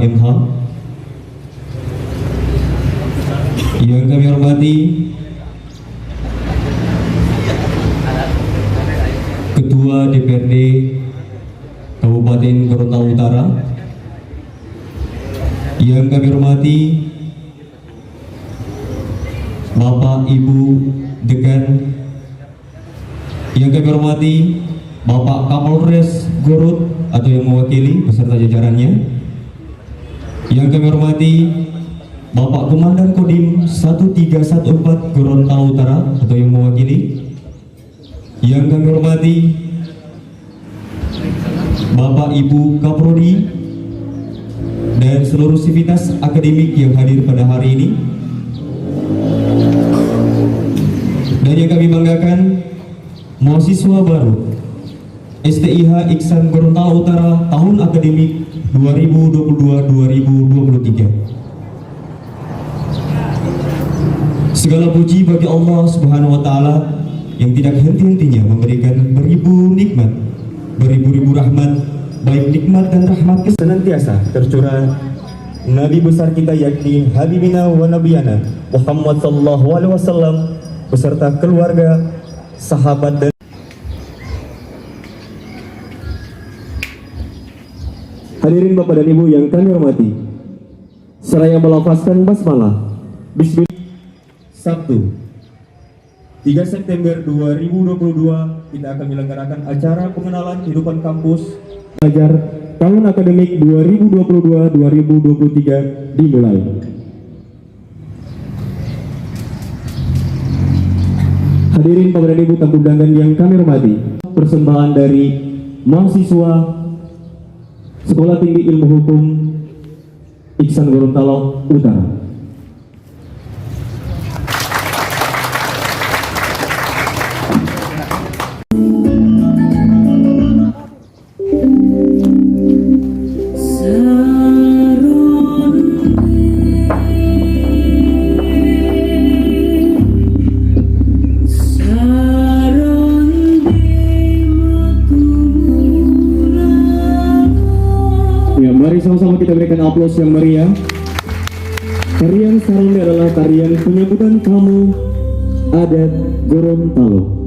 MH. Yang kami hormati Ketua DPRD Kabupaten Gorontalo Utara. Yang kami hormati Bapak Ibu Dekan. Yang kami hormati Bapak Kapolres Garut atau yang mewakili beserta jajarannya. Yang kami hormati Bapak Komandan Kodim 1314 Gorontalo Utara atau yang mewakili. Yang kami hormati Bapak Ibu Kaprodi dan seluruh sivitas akademik yang hadir pada hari ini. Dan yang kami banggakan, mahasiswa baru STIH Iksan Gorontalo Utara tahun akademik 2022-2023. Segala puji bagi Allah Subhanahu wa Ta'ala yang tidak henti-hentinya memberikan beribu nikmat, beribu-ribu rahmat, baik nikmat dan rahmat senantiasa tercurah Nabi besar kita yakni Habibina wa Nabiyana Muhammad sallallahu alaihi wasallam beserta keluarga, sahabat dan hadirin Bapak dan Ibu yang kami hormati, seraya melafazkan basmalah Bismillah. Sabtu 3 September 2022 kita akan menyelenggarakan acara pengenalan kehidupan kampus belajar tahun akademik 2022-2023 dimulai. Hadirin Bapak dan Ibu tamu undangan yang kami hormati, persembahan dari mahasiswa Sekolah Tinggi Ilmu Hukum Iksan Gorontalo Utara. Mari sama-sama kita berikan aplaus yang meriah. Tarian Saronde adalah tarian penyambutan tamu adat Gorontalo.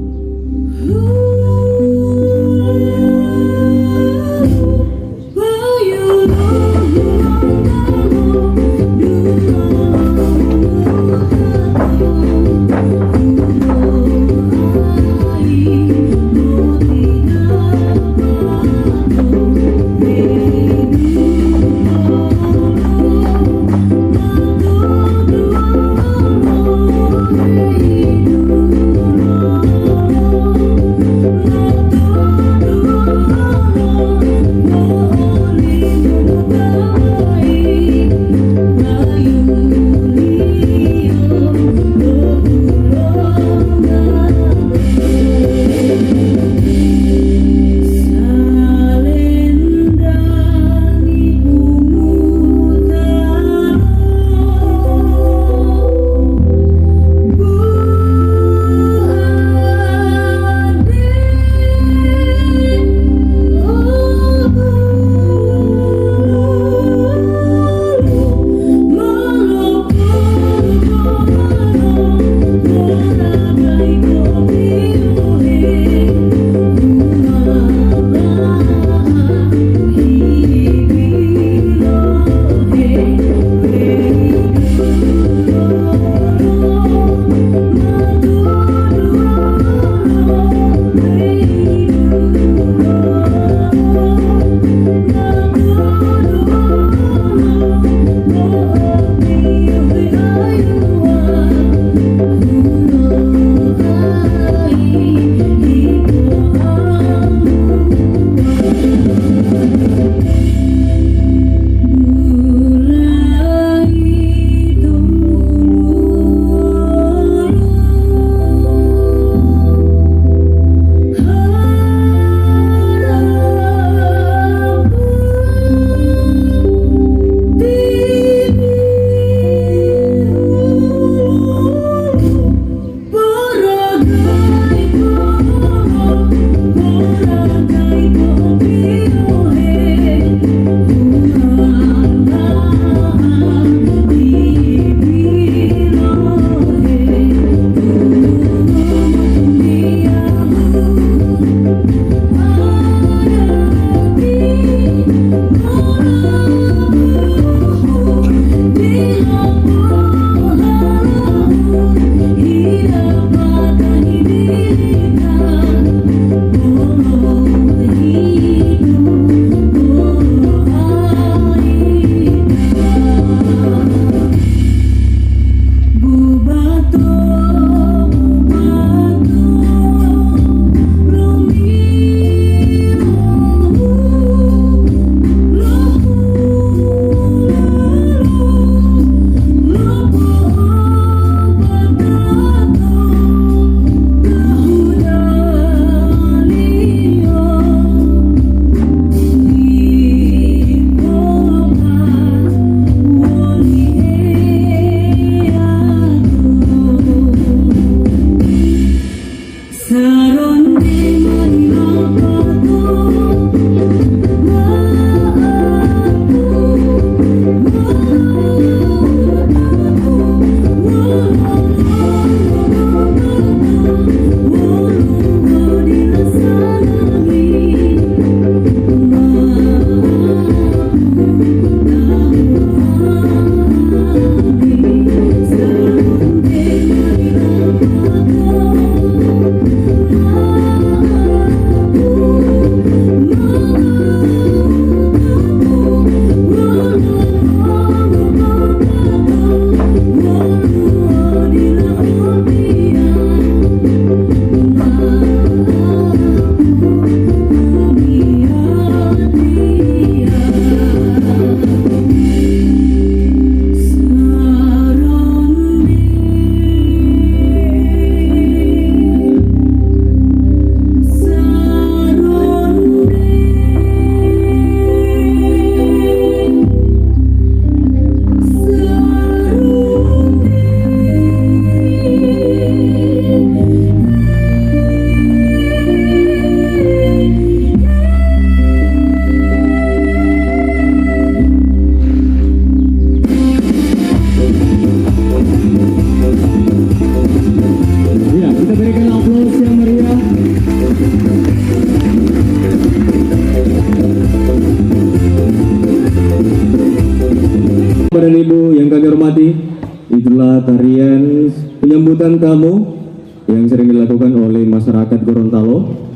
oleh masyarakat Gorontalo.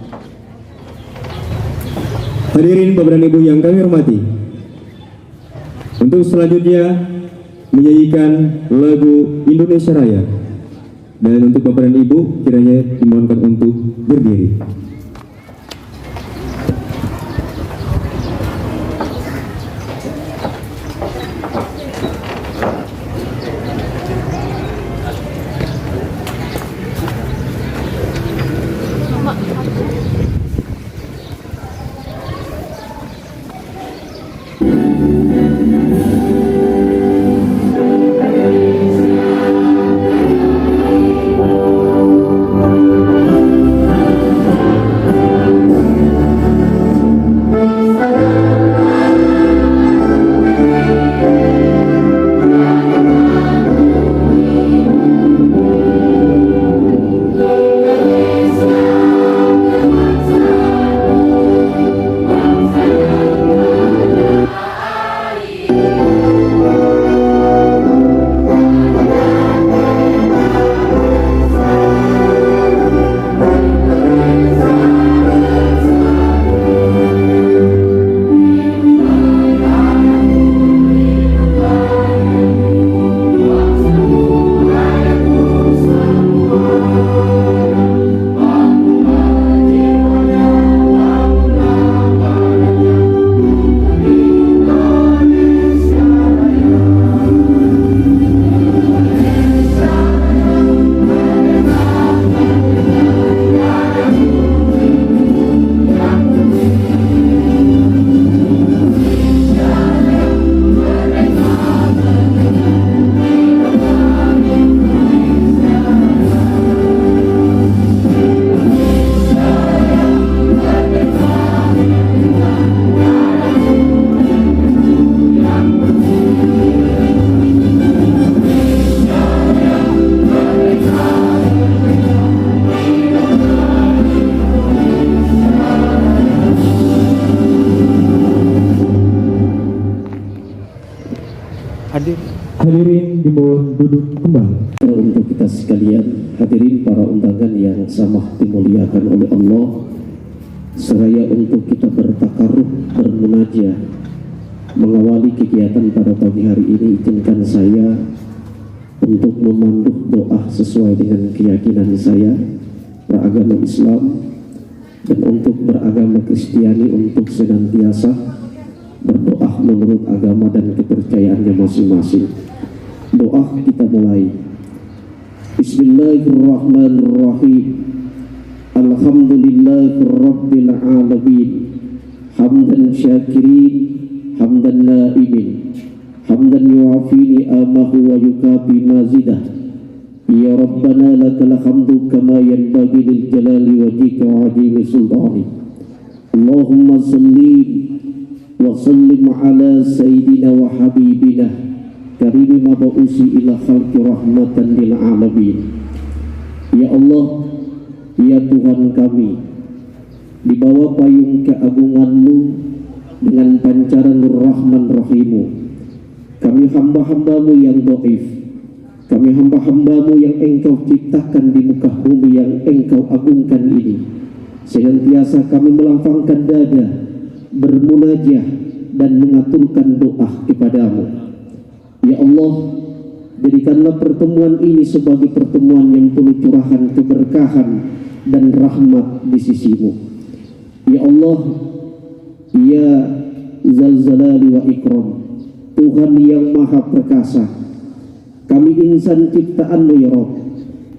Hadirin Bapak dan Ibu yang kami hormati, untuk selanjutnya menyanyikan lagu Indonesia Raya. Dan untuk Bapak dan Ibu kiranya dimohonkan untuk berdiri. Hadirin dimohon duduk kembali. Untuk kita sekalian, hadirin para undangan yang sama dimuliakan oleh Allah, seraya untuk kita bertakarruh, bermunajah, mengawali kegiatan pada pagi hari ini, izinkan saya untuk memandu doa sesuai dengan keyakinan saya beragama Islam, dan untuk beragama Kristiani untuk senantiasa berdoa menurut agama dan kepercayaannya masing-masing. Doa kita mulai. Bismillahirrahmanirrahim. Alhamdulillahirabbil alamin. Hamdan syakirin, hamdan naimin, hamdan yuafi ni'amahu wa yukafi mazidah. Ya Rabbana lakal hamdu kama yanbaghi lil jalali wajhika wa 'azimi sultani. Allahumma salli wa sallim ala sayyidina wa habibina karimi mab'usi ila khalqi rahmatan lil alamin. Ya Allah, ya Tuhan kami, di bawah payung keagungan-Mu dengan pancaran Nur Rahman Rahimu, kami hamba-hamba-Mu yang dhaif, kami hamba-hamba-Mu yang Engkau ciptakan di muka bumi yang Engkau agungkan ini, senantiasa kami melambangkan dada, bermunajah dan mengaturkan doa kepadamu. Ya Allah, jadikanlah pertemuan ini sebagai pertemuan yang penuh curahan keberkahan dan rahmat di sisimu. Ya Allah, ya Zal Jalali wa Ikram, Tuhan yang maha perkasa, kami insan ciptaan-Mu ya Rabb,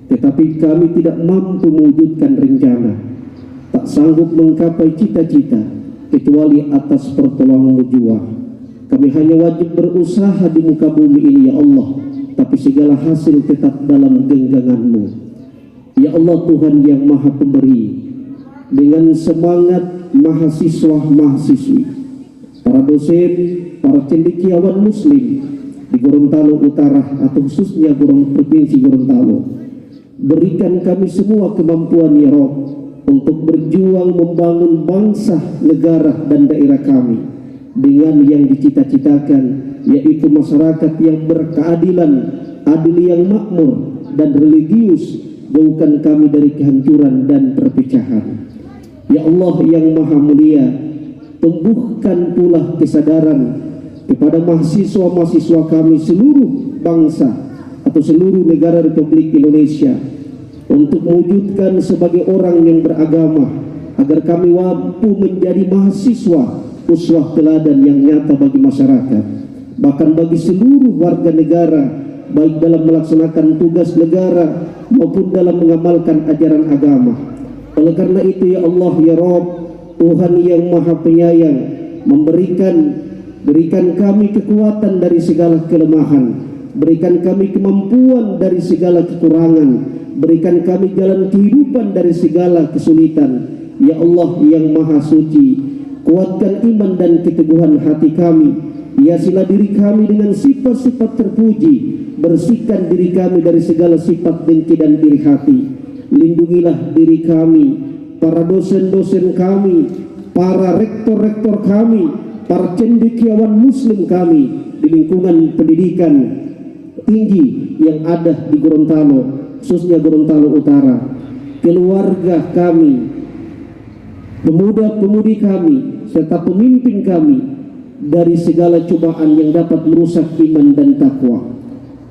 tetapi kami tidak mampu mewujudkan rencana, tak sanggup menggapai cita-cita kecuali atas pertolongan-Mu jua. Kami hanya wajib berusaha di muka bumi ini ya Allah, tapi segala hasil tetap dalam genggaman-Mu. Ya Allah, Tuhan yang maha pemberi, dengan semangat mahasiswa-mahasiswi, para dosen, para cendekiawan muslim di Gorontalo Utara atau khususnya Provinsi Gorontalo, berikan kami semua kemampuan ya Rabb untuk berjuang membangun bangsa, negara, dan daerah kami dengan yang dicita-citakan, yaitu masyarakat yang berkeadilan, adil yang makmur, dan religius, jauhkan kami dari kehancuran dan perpecahan. Ya Allah yang Maha Mulia, tumbuhkan pula kesadaran kepada mahasiswa-mahasiswa kami seluruh bangsa atau seluruh negara Republik Indonesia untuk mewujudkan sebagai orang yang beragama, agar kami mampu menjadi mahasiswa uswah teladan yang nyata bagi masyarakat, bahkan bagi seluruh warga negara, baik dalam melaksanakan tugas negara maupun dalam mengamalkan ajaran agama. Oleh karena itu ya Allah ya Rabb, Tuhan yang Maha Penyayang, berikan kami kekuatan dari segala kelemahan, berikan kami kemampuan dari segala kekurangan, berikan kami jalan kehidupan dari segala kesulitan. Ya Allah yang Maha Suci, kuatkan iman dan keteguhan hati kami, hiasilah diri kami dengan sifat-sifat terpuji, bersihkan diri kami dari segala sifat dengki dan iri hati. Lindungilah diri kami, para dosen-dosen kami, para rektor-rektor kami, para cendekiawan muslim kami di lingkungan pendidikan tinggi yang ada di Gorontalo, khususnya Gorontalo Utara, keluarga kami, pemuda-pemudi kami, serta pemimpin kami dari segala cobaan yang dapat merusak iman dan takwa.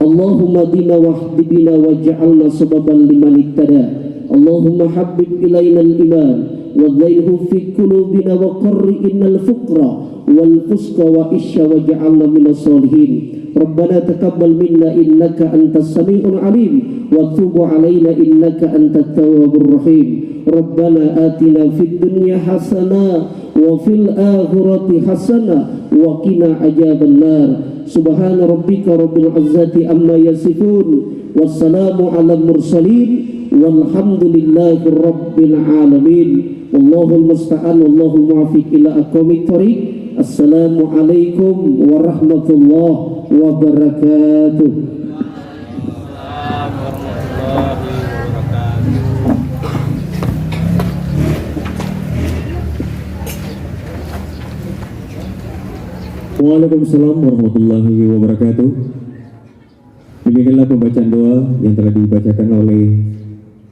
Allahumma bina wahdibina waj'alna sababan liman ittada. Allahumma habbib ilaina al-iman wa zayyinhu fi qulubina wa qarri innal fuqra wal fusqa wa isya waj'alna minas solihin. Rabbana taqabbal minna innaka antas samiul alim wa tub alaina innaka antat tawwabur rahim. Rabbana atina fid dunya hasanah wa fil akhirati hasanah wa qina adzabannar. Subhana rabbika rabbil izzati amma yasifun, wassalamu ala mursalin, walhamdulillahi rabbil alamin. Wallahul musta'an, wallahu muwaffiq ila aqwamit thoriq. Assalamu alaikum warahmatullahi wabarakatuh. Waalaikumsalam warahmatullahi wabarakatuh. Demikianlah pembacaan doa yang telah dibacakan oleh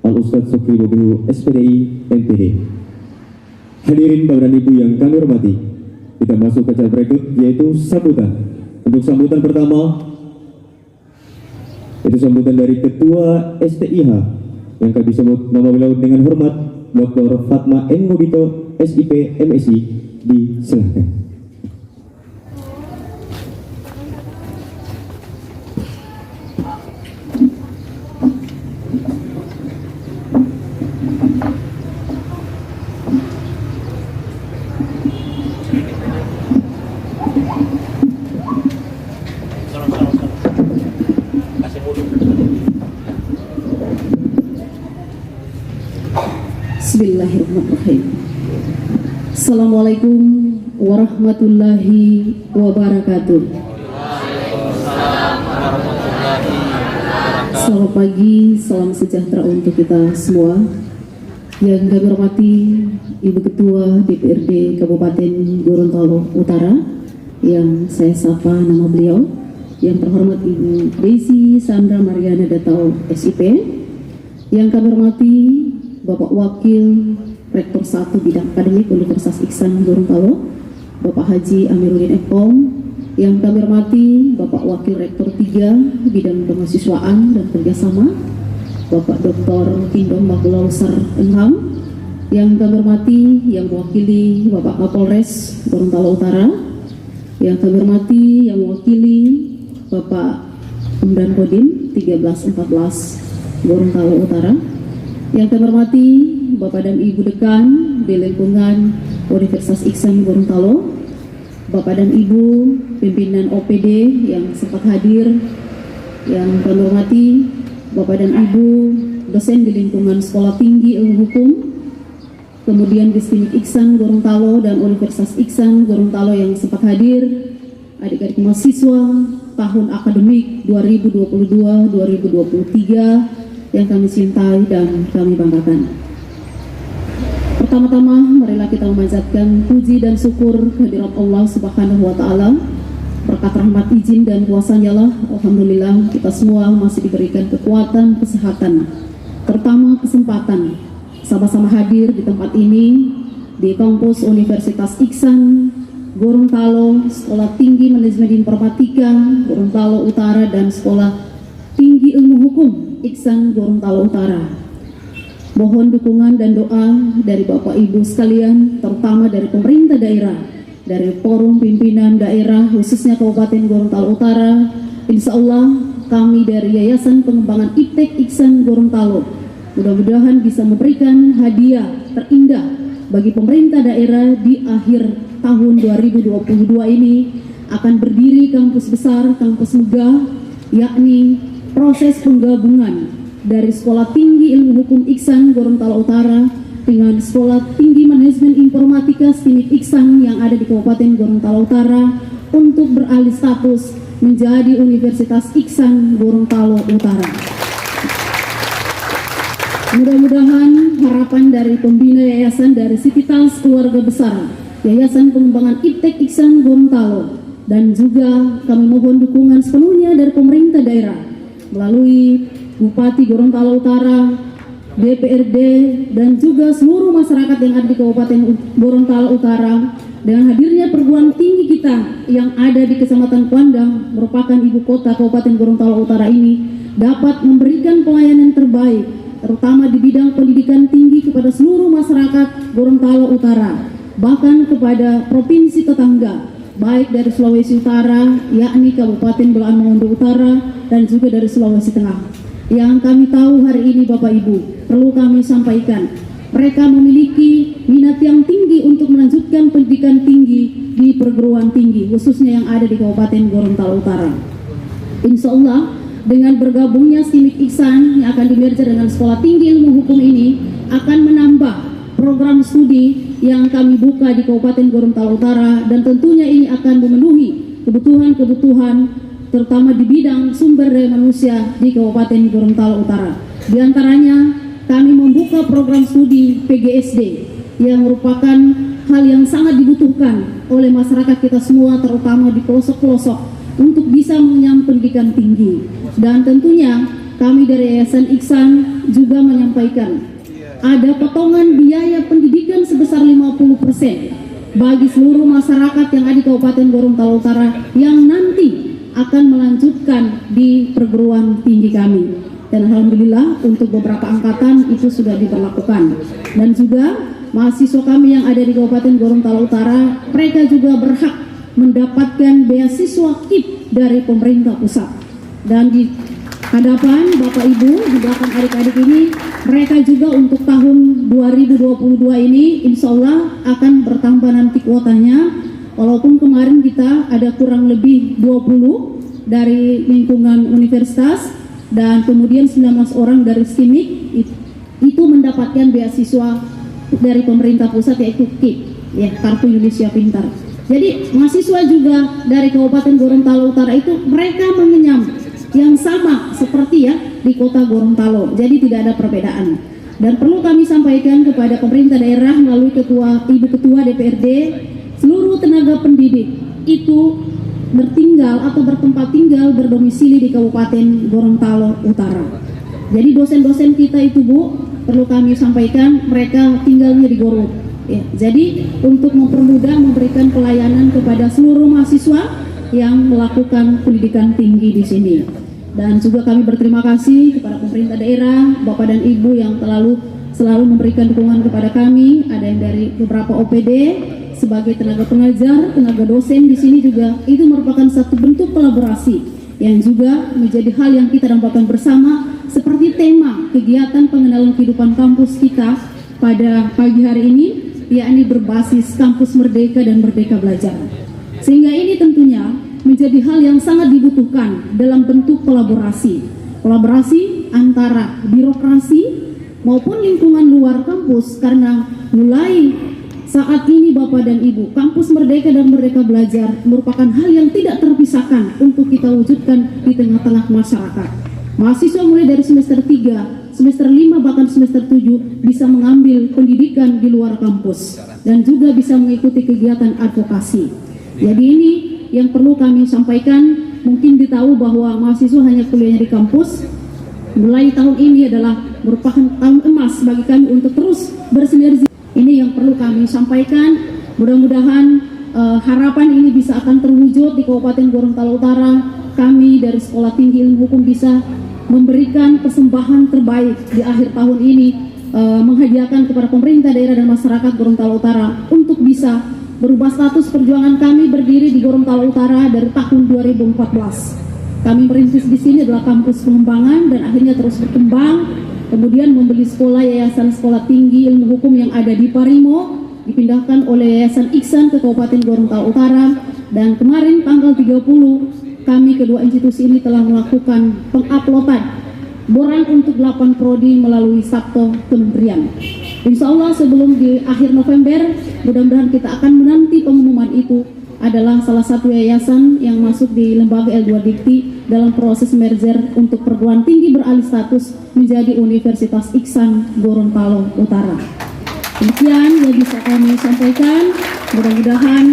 Al-Ustadz Sukri Bobihu SPDI MPD. Hadirin Bapak dan Ibu yang kami hormati, kita masuk ke acara berikut, yaitu sambutan. Untuk sambutan pertama, itu sambutan dari Ketua STIH yang kami sebut nama beliau dengan hormat Dr. Fatma N. Ngobito SIP MSI. Disilahkan. Bismillahirrahmanirrahim. Assalamualaikum warahmatullahi wabarakatuh. Selamat pagi, salam sejahtera untuk kita semua. Yang kami hormati Ibu Ketua DPRD Kabupaten Gorontalo Utara, yang saya sapa nama beliau, yang terhormat Ibu Desi Sandra Mariana Datau SIP, yang kami hormati Bapak Wakil Rektor 1 Bidang Akademik Universitas Iksan Gorontalo, Bapak Haji Amiruddin Epong, yang kami hormati Bapak Wakil Rektor 3 Bidang Kemahasiswaan dan Kerjasama, Bapak Dr. Tindong Magulausar Enham, yang kami hormati yang mewakili Bapak Kapolres Gorontalo Utara, yang kami hormati yang mewakili Bapak Umdan Kodim 1314 Gorontalo Utara, yang kami hormati Bapak dan Ibu Dekan di lingkungan Universitas Iksan Gorontalo, Bapak dan Ibu pimpinan OPD yang sempat hadir, yang kami hormati Bapak dan Ibu dosen di lingkungan Sekolah Tinggi Ilmu Hukum, kemudian Distindik Iksan Gorontalo dan Universitas Iksan Gorontalo yang sempat hadir, adik-adik mahasiswa tahun akademik 2022-2023 yang kami cintai dan kami banggakan. Pertama-tama, marilah kita memanjatkan puji dan syukur kehadirat Allah Subhanahu wa Ta'ala. Berkat rahmat, izin dan kuasa-Nya lah, alhamdulillah kita semua masih diberikan kekuatan, kesehatan, pertama kesempatan sama-sama hadir di tempat ini di kampus Universitas Iksan Gorontalo, Sekolah Tinggi Manajemen Informatika Gorontalo Utara, dan Sekolah Tinggi Ilmu Hukum Iksan Gorontalo Utara. Mohon dukungan dan doa dari Bapak Ibu sekalian, terutama dari pemerintah daerah, dari forum pimpinan daerah khususnya Kabupaten Gorontalo Utara. Insya Allah kami dari Yayasan Pengembangan Iptek Iksan Gorontalo mudah-mudahan bisa memberikan hadiah terindah bagi pemerintah daerah di akhir tahun 2022 ini. Akan berdiri kampus besar, kampus megah, yakni proses penggabungan dari Sekolah Tinggi Ilmu Hukum Iksan Gorontalo Utara dengan Sekolah Tinggi Manajemen Informatika STIMIK Iksan yang ada di Kabupaten Gorontalo Utara untuk beralih status menjadi Universitas Iksan Gorontalo Utara. Mudah-mudahan harapan dari pembina yayasan dari Sivitas Keluarga Besar Yayasan Pengembangan Iptek Iksan Gorontalo, dan juga kami mohon dukungan sepenuhnya dari pemerintah daerah melalui Bupati Gorontalo Utara, DPRD, dan juga seluruh masyarakat yang ada di Kabupaten Gorontalo Utara, dengan hadirnya perguruan tinggi kita yang ada di Kecamatan Kuandang merupakan ibu kota Kabupaten Gorontalo Utara ini dapat memberikan pelayanan terbaik terutama di bidang pendidikan tinggi kepada seluruh masyarakat Gorontalo Utara, bahkan kepada provinsi tetangga, baik dari Sulawesi Utara, yakni Kabupaten Belahan Mongondo Utara, dan juga dari Sulawesi Tengah. Yang kami tahu hari ini Bapak Ibu, perlu kami sampaikan, mereka memiliki minat yang tinggi untuk melanjutkan pendidikan tinggi di perguruan tinggi, khususnya yang ada di Kabupaten Gorontalo Utara. Insya Allah, dengan bergabungnya STIMIK Iksan yang akan dimerger dengan Sekolah Tinggi Ilmu Hukum ini akan menambah program studi yang kami buka di Kabupaten Gorontalo Utara, dan tentunya ini akan memenuhi kebutuhan-kebutuhan terutama di bidang sumber daya manusia di Kabupaten Gorontalo Utara. Di antaranya kami membuka program studi PGSD yang merupakan hal yang sangat dibutuhkan oleh masyarakat kita semua, terutama di pelosok-pelosok, untuk bisa mengenyam pendidikan tinggi. Dan tentunya kami dari Yayasan Iksan juga menyampaikan ada potongan biaya pendidikan sebesar 50% bagi seluruh masyarakat yang ada di Kabupaten Gorontalo Utara yang nanti akan melanjutkan di perguruan tinggi kami. Dan alhamdulillah untuk beberapa angkatan itu sudah diberlakukan. Dan juga mahasiswa kami yang ada di Kabupaten Gorontalo Utara, mereka juga berhak mendapatkan beasiswa KIP dari pemerintah pusat. Dan di hadapan Bapak Ibu, di belakang adik-adik ini, mereka juga untuk tahun 2022 ini insya Allah akan bertambah nanti kuotanya. Walaupun kemarin kita ada kurang lebih 20 dari lingkungan universitas, dan kemudian 19 orang dari STIMIK itu mendapatkan beasiswa dari pemerintah pusat, yaitu KIP, ya, Kartu Indonesia Pintar. Jadi mahasiswa juga dari Kabupaten Gorontalo Utara itu mereka mengenyam yang sama seperti ya di kota Gorontalo. Jadi tidak ada perbedaan. Dan perlu kami sampaikan kepada pemerintah daerah melalui Ibu Ketua DPRD, seluruh tenaga pendidik itu bertinggal atau bertempat tinggal berdomisili di Kabupaten Gorontalo Utara. Jadi dosen-dosen kita itu Bu, perlu kami sampaikan mereka tinggalnya di Gorontalo. Ya, jadi untuk mempermudah memberikan pelayanan kepada seluruh mahasiswa yang melakukan pendidikan tinggi di sini. Dan juga kami berterima kasih kepada pemerintah daerah, Bapak dan Ibu yang selalu memberikan dukungan kepada kami. Ada yang dari beberapa OPD sebagai tenaga pengajar, tenaga dosen di sini juga, itu merupakan satu bentuk kolaborasi yang juga menjadi hal yang kita dambakan bersama, seperti tema kegiatan pengenalan kehidupan kampus kita pada pagi hari ini, yakni berbasis kampus merdeka dan merdeka belajar. Sehingga ini tentunya menjadi hal yang sangat dibutuhkan dalam bentuk kolaborasi antara birokrasi maupun lingkungan luar kampus, karena mulai saat ini Bapak dan Ibu, kampus merdeka dan merdeka belajar merupakan hal yang tidak terpisahkan untuk kita wujudkan di tengah-tengah masyarakat. Mahasiswa mulai dari semester 3, semester 5, bahkan semester 7 bisa mengambil pendidikan di luar kampus dan juga bisa mengikuti kegiatan advokasi. Jadi ini yang perlu kami sampaikan. Mungkin ditahu bahwa mahasiswa hanya kuliahnya di kampus, Mulai tahun ini adalah merupakan tahun emas bagi kami untuk terus bersinergi. Ini yang perlu kami sampaikan. Mudah-mudahan harapan ini bisa akan terwujud di Kabupaten Gorontalo Utara. Kami dari Sekolah Tinggi Ilmu Hukum bisa memberikan persembahan terbaik di akhir tahun ini, menghadiahkan kepada pemerintah daerah dan masyarakat Gorontalo Utara untuk bisa berubah status perjuangan kami berdiri di Gorontalo Utara dari tahun 2014. Kami merintis di sini adalah kampus pengembangan dan akhirnya terus berkembang. Kemudian membeli sekolah Yayasan Sekolah Tinggi Ilmu Hukum yang ada di Parimo, dipindahkan oleh Yayasan Iksan ke Kabupaten Gorontalo Utara. Dan kemarin tanggal 30, kami kedua institusi ini telah melakukan penguploadan borang untuk 8 prodi melalui Sabto Kementerian. Insya Allah sebelum di akhir November, mudah-mudahan kita akan menanti pengumuman itu adalah salah satu yayasan yang masuk di lembaga L2 Dikti dalam proses merger untuk perguruan tinggi beralih status menjadi Universitas Iksan Gorontalo Utara. Demikian yang bisa kami sampaikan. Mudah-mudahan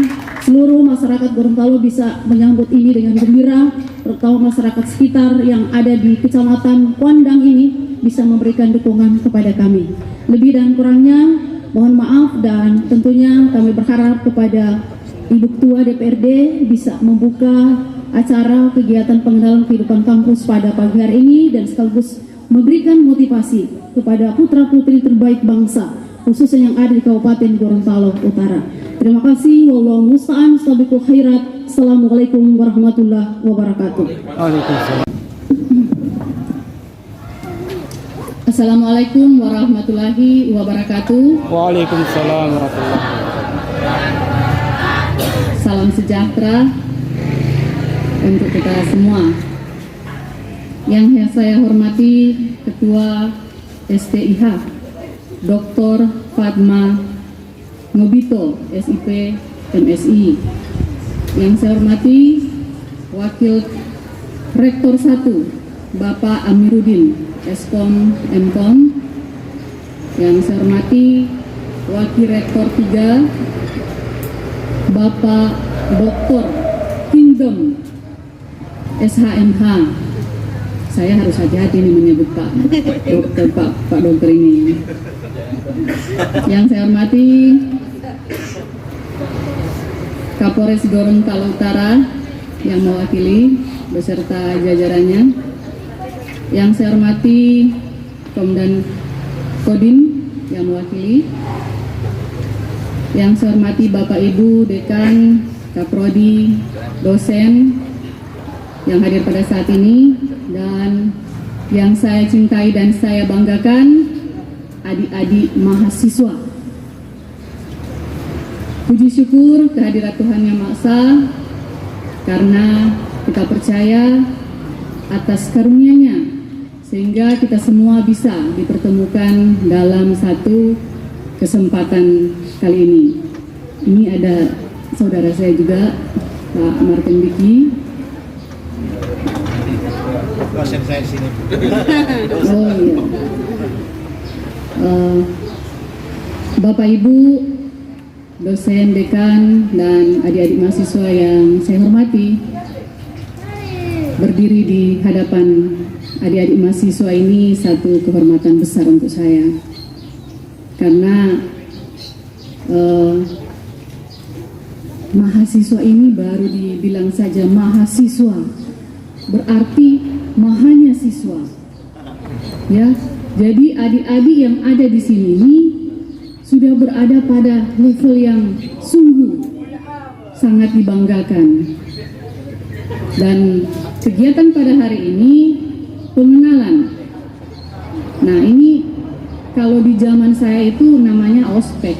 seluruh masyarakat Gorontalo bisa menyambut ini dengan gembira, terutama masyarakat sekitar yang ada di Kecamatan Kuandang ini bisa memberikan dukungan kepada kami. Lebih dan kurangnya mohon maaf, dan tentunya kami berharap kepada Ibu Ketua DPRD bisa membuka acara kegiatan pengenalan kehidupan kampus pada pagi hari ini dan sekaligus memberikan motivasi kepada putra-putri terbaik bangsa, khususnya yang ada di Kabupaten Gorontalo Utara. Terima kasih. Wallahu musta'an. Sabiqul khairat. Assalamualaikum warahmatullahi wabarakatuh. Assalamualaikum warahmatullahi wabarakatuh. Waalaikumsalam warahmatullahi wabarakatuh. Salam sejahtera untuk kita semua. Yang saya hormati Ketua STIH Dr. Fatma Ngobito, SIP MSI. Yang saya hormati Wakil Rektor 1 Bapak Amiruddin, Eskom Mkom. Yang saya hormati Wakil Rektor 3 Bapak Dr. Kingdom SHMH. Saya harus hati-hati nih menyebut Pak Dokter ini. Yang saya hormati Kapolres Gorontalo Utara yang mewakili beserta jajarannya. Yang saya hormati Komdan Kodim yang mewakili. Yang saya hormati Bapak Ibu Dekan, Kaprodi, dosen yang hadir pada saat ini, dan yang saya cintai dan saya banggakan, adik-adik mahasiswa. Puji syukur kehadirat Tuhan Yang Maha Esa, karena kita percaya atas karunia-Nya sehingga kita semua bisa dipertemukan dalam satu kesempatan kali ini. Ini ada saudara saya juga, Pak Martin Diki. Dosen saya di sini. Oh iya. Bapak Ibu dosen, dekan, dan adik-adik mahasiswa yang saya hormati, berdiri di hadapan adik-adik mahasiswa ini satu kehormatan besar untuk saya. Karena mahasiswa ini baru dibilang saja mahasiswa, berarti mahanya siswa. Ya, jadi adik-adik yang ada di sini sudah berada pada level yang sungguh sangat dibanggakan. Dan kegiatan pada hari ini pengenalan. Nah, ini kalau di zaman saya itu namanya ospek,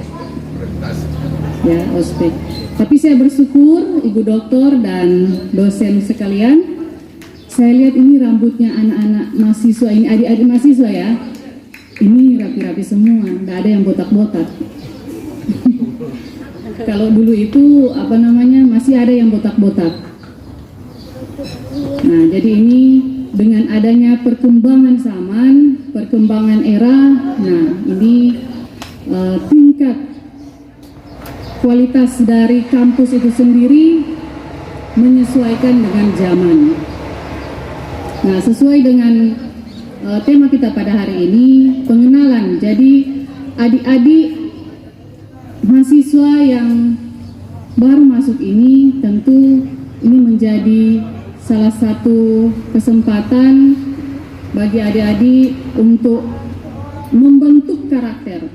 ya ospek. Tapi saya bersyukur Ibu Doktor dan dosen sekalian, saya lihat ini rambutnya anak-anak mahasiswa ini, adik-adik mahasiswa ya, ini rapi-rapi semua, nggak ada yang botak-botak. Kalau dulu itu apa namanya masih ada yang botak-botak. Nah, jadi ini dengan adanya perkembangan zaman, perkembangan era, nah ini tingkat kualitas dari kampus itu sendiri menyesuaikan dengan zaman. Nah, sesuai dengan tema kita pada hari ini pengenalan. Jadi adik-adik mahasiswa yang baru masuk ini tentu ini menjadi salah satu kesempatan bagi adik-adik untuk membentuk karakter.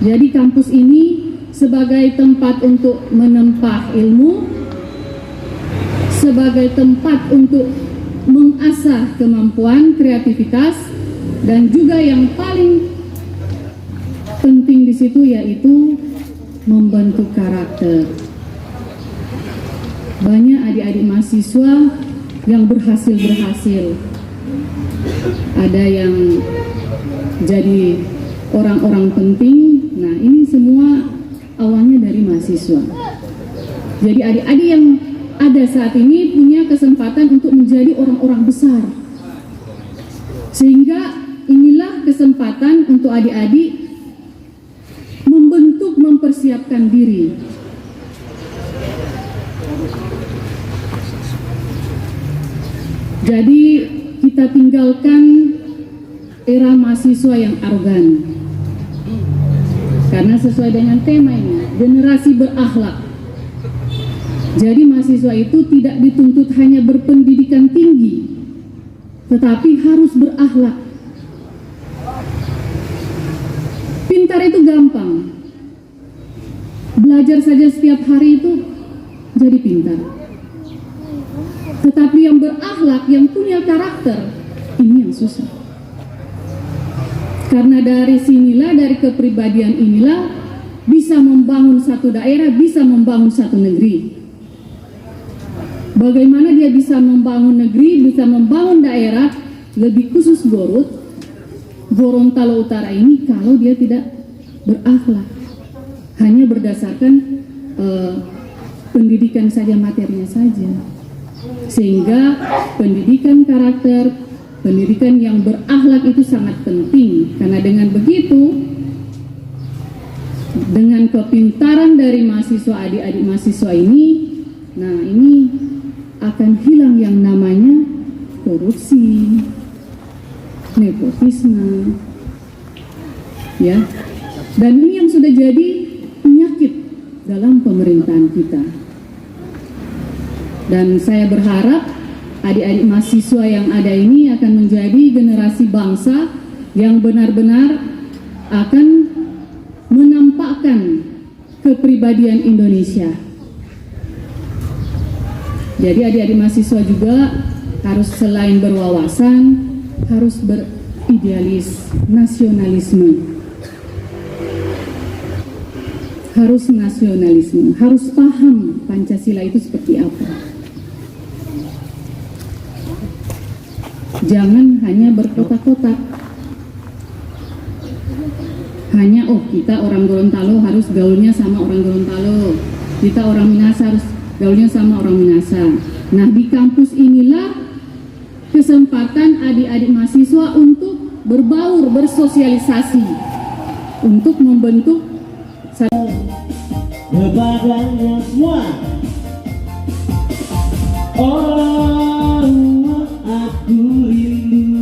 Jadi kampus ini sebagai tempat untuk menempah ilmu, sebagai tempat untuk mengasah kemampuan, kreativitas, dan juga yang paling penting di situ yaitu membentuk karakter. Banyak adik-adik mahasiswa yang berhasil. Ada yang jadi orang-orang penting. Nah, ini semua awalnya dari mahasiswa. Jadi adik-adik yang ada saat ini punya kesempatan untuk menjadi orang-orang besar. Sehingga inilah kesempatan untuk adik-adik membentuk, mempersiapkan diri. Jadi kita tinggalkan era mahasiswa yang arogan. Karena sesuai dengan tema ini, generasi berakhlak. Jadi mahasiswa itu tidak dituntut hanya berpendidikan tinggi, tetapi harus berakhlak. Pintar itu gampang. Belajar saja setiap hari itu jadi pintar. Tetapi yang berakhlak, yang punya karakter, ini yang susah. Karena dari sinilah, dari kepribadian inilah bisa membangun satu daerah, bisa membangun satu negeri. Bagaimana dia bisa membangun negeri, bisa membangun daerah, lebih khusus Gorontalo Utara ini kalau dia tidak berakhlak. Hanya berdasarkan pendidikan saja, materinya saja. Sehingga pendidikan karakter, pendidikan yang berakhlak itu sangat penting. Karena dengan begitu, dengan kepintaran dari mahasiswa, adik-adik mahasiswa ini, nah ini akan hilang yang namanya korupsi, nepotisme, ya. Dan ini yang sudah jadi penyakit dalam pemerintahan kita. Dan saya berharap adik-adik mahasiswa yang ada ini akan menjadi generasi bangsa yang benar-benar akan menampakkan kepribadian Indonesia. Jadi adik-adik mahasiswa juga harus selain berwawasan, harus beridealis, nasionalisme. Harus paham Pancasila itu seperti apa. Jangan hanya berkotak-kotak. Hanya kita orang Gorontalo harus gaulnya sama orang Gorontalo. Kita orang Minahasa harus gaulnya sama orang Minahasa. Nah, di kampus inilah kesempatan adik-adik mahasiswa untuk berbaur, bersosialisasi, untuk membentuk kepadanya semua. Oh, aku rindu